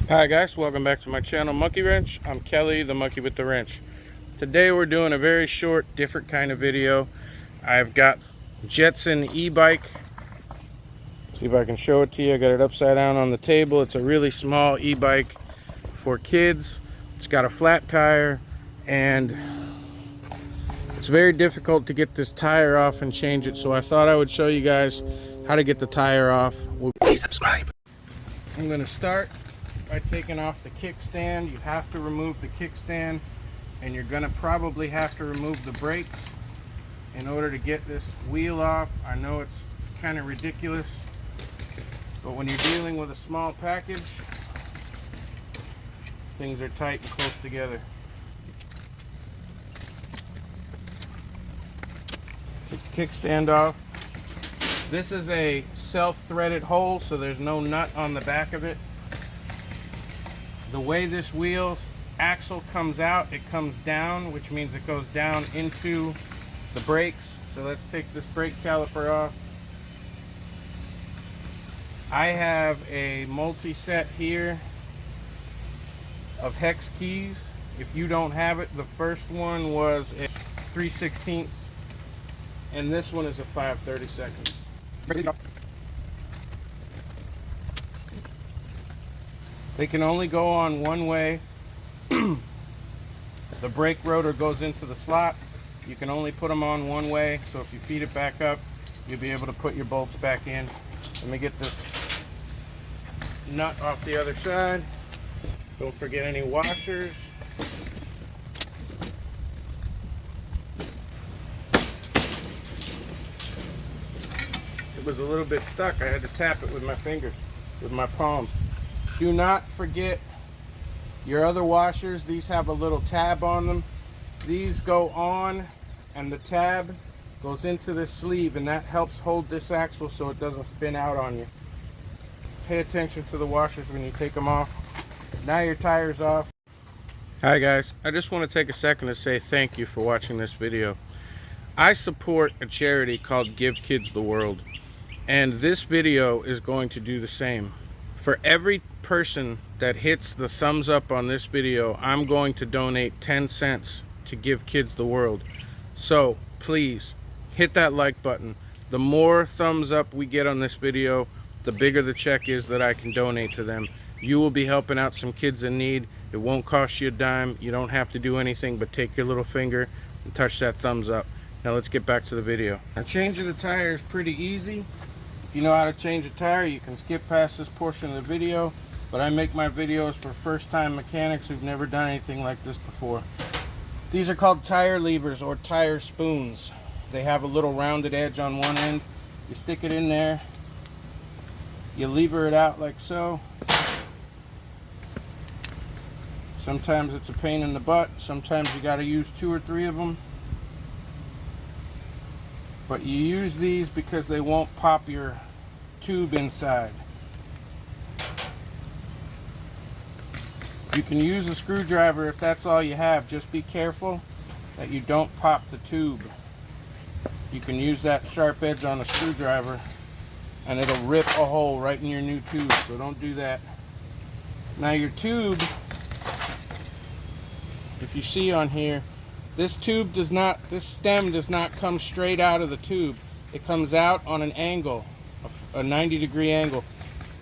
Hi guys, welcome back to my channel Monkey Wrench. I'm Kelly, the monkey with the wrench. Today we're doing a very short, different kind of video. I've got Jetson E-bike. See if I can show it to you. I got it upside down on the table. It's a really small e-bike for kids. It's got a flat tire and it's very difficult to get this tire off and change it, so I thought I would show you guys how to get the tire off. Please subscribe. I'm going to start by taking off the kickstand. You have to remove the kickstand, and you're going to probably have to remove the brakes in order to get this wheel off. I know it's kind of ridiculous, but when you're dealing with a small package, things are tight and close together. Take the kickstand off. This is a self-threaded hole, so there's no nut on the back of it. The way this wheel axle comes out, it comes down, which means it goes down into the brakes. So let's take this brake caliper off. I have a multi-set here of hex keys. If you don't have it, the first one was a 3/16 and this one is a 5/32. They can only go on one way. The brake rotor goes into the slot. You can only put them on one way, so if you feed it back up, you'll be able to put your bolts back in. Let me get this nut off the other side. Don't forget any washers. It was a little bit stuck. I had to tap it with my fingers, with my palms. Do not forget your other washers. These have a little tab on them. These go on and the tab goes into this sleeve, and that helps hold this axle so it doesn't spin out on you. Pay attention to the washers when you take them off. Now your tire's off. Hi guys, I just want to take a second to say thank you for watching this video. I support a charity called Give Kids the World, and this video is going to do the same. For every person that hits the thumbs up on this video, I'm going to donate 10 cents to Give Kids the World. So please hit that like button. The more thumbs up we get on this video, the bigger the check is that I can donate to them. You will be helping out some kids in need. It won't cost you a dime. You don't have to do anything but take your little finger and touch that thumbs up. Now let's get back to the video. Now, changing the tire is pretty easy. If you know how to change a tire, you can skip past this portion of the video, but I make my videos for first-time mechanics who've never done anything like this before. These are called tire levers or tire spoons. They have a little rounded edge on one end. You stick it in there, you lever it out like so. Sometimes it's a pain in the butt, sometimes you got to use 2 or 3 of them. But you use these because they won't pop your tube inside. You can use a screwdriver if that's all you have. Just be careful that you don't pop the tube. You can use that sharp edge on a screwdriver and it'll rip a hole right in your new tube, so don't do that. Now your tube, if you see on here, this tube does not, this stem does not come straight out of the tube. It comes out on an angle, a 90-degree angle.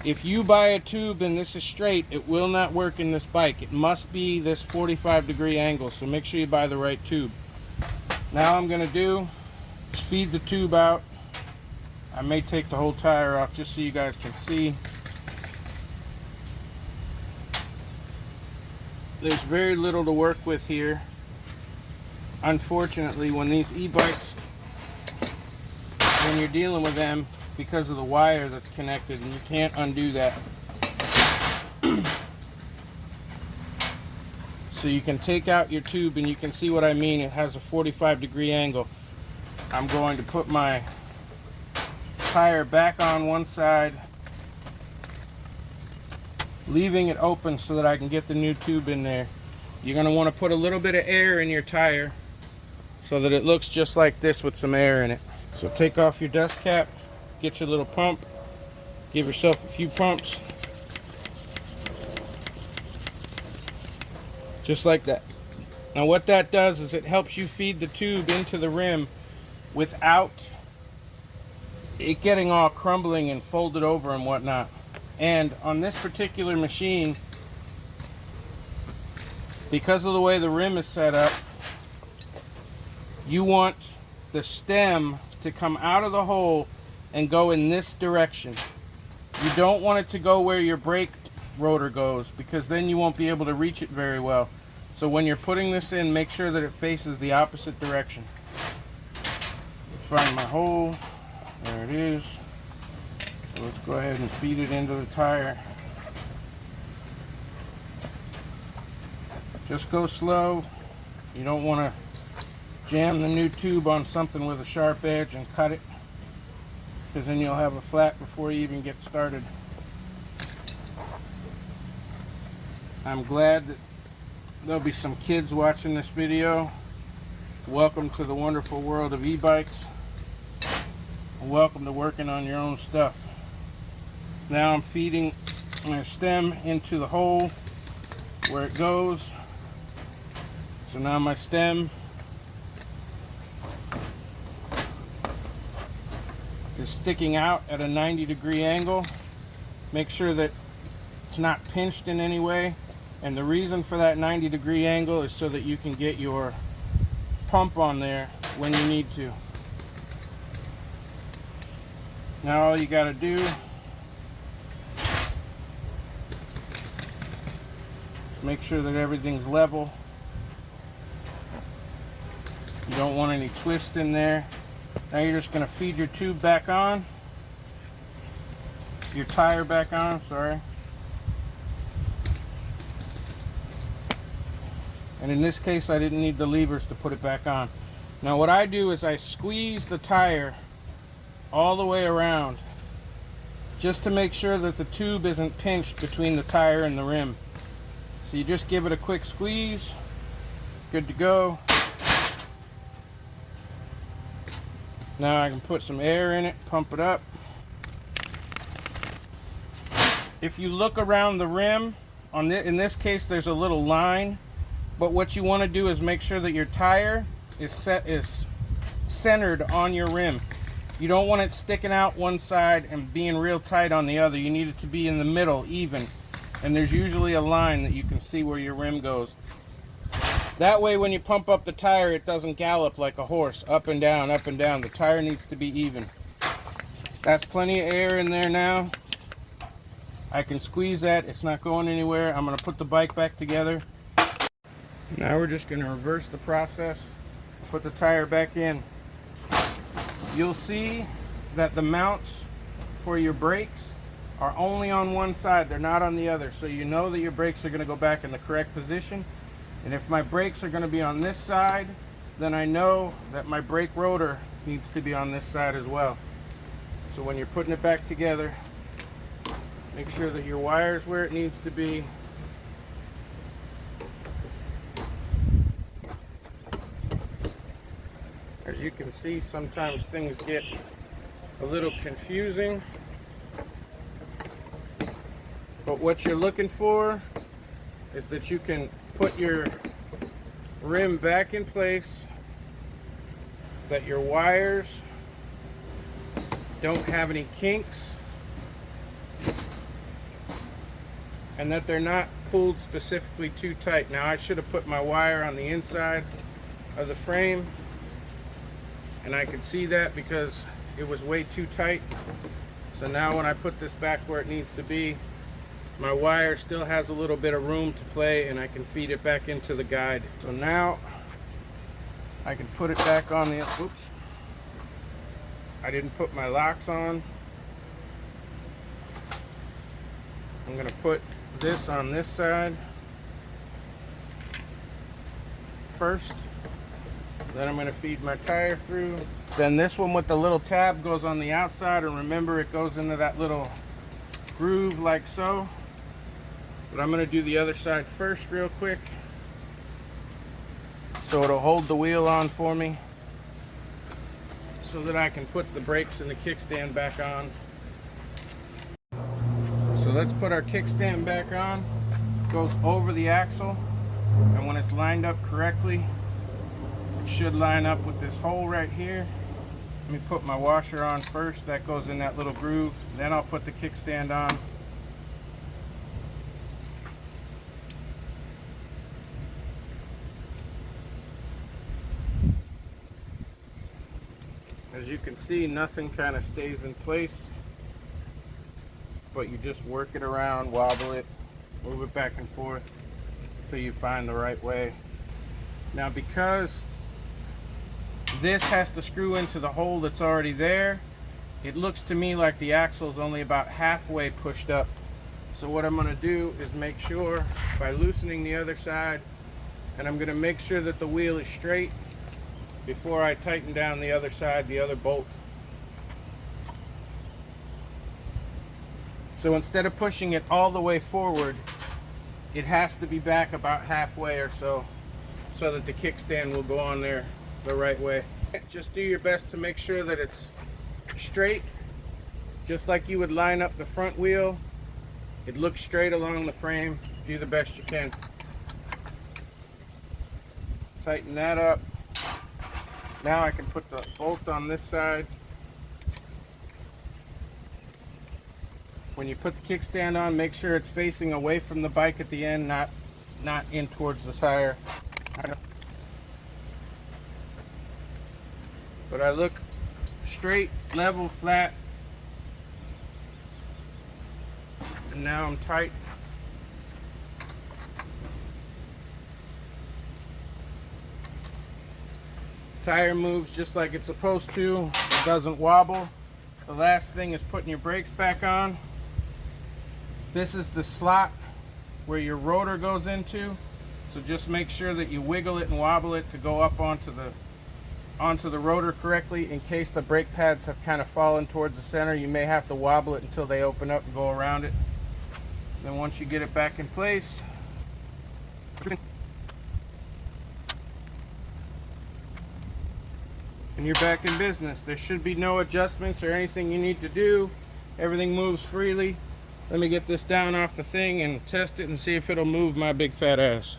If you buy a tube and this is straight, it will not work in this bike. It must be this 45-degree angle, so make sure you buy the right tube. Now I'm going to do is feed the tube out. I may take the whole tire off just so you guys can see. There's very little to work with here. Unfortunately, when these e-bikes, when you're dealing with them, because of the wire that's connected, and you can't undo that. So you can take out your tube and you can see what I mean. It has a 45-degree angle. I'm going to put my tire back on one side, leaving it open so that I can get the new tube in there. You're going to want to put a little bit of air in your tire so that it looks just like this with some air in it. So take off your dust cap, get your little pump, give yourself a few pumps. Just like that. Now what that does is it helps you feed the tube into the rim without it getting all crumbling and folded over and whatnot. And on this particular machine, because of the way the rim is set up, you want the stem to come out of the hole and go in this direction. You don't want it to go where your brake rotor goes, because then you won't be able to reach it very well. So when you're putting this in, make sure that it faces the opposite direction. Find my hole. There it is. So let's go ahead and feed it into the tire. Just go slow. You don't want to jam the new tube on something with a sharp edge and cut it, because then you'll have a flat before you even get started. I'm glad that there'll be some kids watching this video. Welcome to the wonderful world of e-bikes. Welcome to working on your own stuff. Now I'm feeding my stem into the hole where it goes. So now my stem is sticking out at a 90-degree angle. Make sure that it's not pinched in any way. And the reason for that 90-degree angle is so that you can get your pump on there when you need to. Now all you got to do is make sure that everything's level. You don't want any twist in there. Now you're just going to feed your tube back on. Your tire back on, sorry. And in this case, I didn't need the levers to put it back on. Now what I do is I squeeze the tire all the way around, just to make sure that the tube isn't pinched between the tire and the rim. So you just give it a quick squeeze. Good to go. Now I can put some air in it, pump it up. If you look around the rim, in this case there's a little line. But what you want to do is make sure that your tire is centered on your rim. You don't want it sticking out one side and being real tight on the other. You need it to be in the middle, even. And there's usually a line that you can see where your rim goes. That way when you pump up the tire, it doesn't gallop like a horse, up and down, up and down. The tire needs to be even. That's plenty of air in there now. I can squeeze that, it's not going anywhere. I'm going to put the bike back together. Now we're just going to reverse the process, put the tire back in. You'll see that the mounts for your brakes are only on one side, they're not on the other. So you know that your brakes are going to go back in the correct position. And if my brakes are going to be on this side, then I know that my brake rotor needs to be on this side as well. So when you're putting it back together, make sure that your wire's where it needs to be. As you can see, sometimes things get a little confusing. But what you're looking for is that you can put your rim back in place, that your wires don't have any kinks, and that they're not pulled specifically too tight. Now I should have put my wire on the inside of the frame, and I could see that because it was way too tight. So now when I put this back where it needs to be, my wire still has a little bit of room to play, and I can feed it back into the guide. So now I can put it back on the, oops, I didn't put my locks on. I'm gonna put this on this side first. Then I'm going to feed my tire through. Then this one with the little tab goes on the outside, and remember it goes into that little groove like so. But I'm going to do the other side first real quick, so it'll hold the wheel on for me. so that I can put the brakes and the kickstand back on. So let's put our kickstand back on. It goes over the axle, and when it's lined up correctly, it should line up with this hole right here. Let me put my washer on first. That goes in that little groove. Then I'll put the kickstand on. As you can see, nothing kind of stays in place, but you just work it around, wobble it, move it back and forth until you find the right way. Now, because this has to screw into the hole that's already there, it looks to me like the axle is only about halfway pushed up. So what I'm going to do is make sure by loosening the other side, and I'm going to make sure that the wheel is straight before I tighten down the other side, the other bolt. So instead of pushing it all the way forward, it has to be back about halfway or so, so that the kickstand will go on there the right way. Just do your best to make sure that it's straight, just like you would line up the front wheel. It looks straight along the frame. Do the best you can. Tighten that up. Now I can put the bolt on this side. When you put the kickstand on, make sure it's facing away from the bike at the end, not in towards the tire. But I look straight, level, flat. And now I'm tight. Tire moves just like it's supposed to. It doesn't wobble. The last thing is putting your brakes back on. This is the slot where your rotor goes into. So just make sure that you wiggle it and wobble it to go up onto the rotor correctly. In case the brake pads have kind of fallen towards the center, you may have to wobble it until they open up and go around it. Then once you get it back in place, and you're back in business. There should be no adjustments or anything you need to do. Everything moves freely. Let me get this down off the thing and test it and see if it'll move my big fat ass.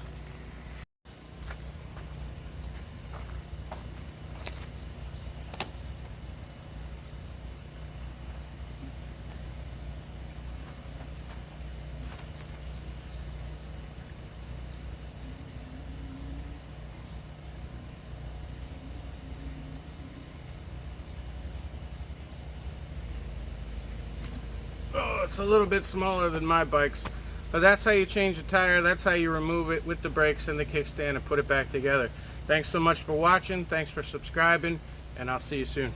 It's a little bit smaller than my bike's, but that's how you change the tire. That's how you remove it with the brakes and the kickstand and put it back together. Thanks so much for watching. Thanks for subscribing, and I'll see you soon.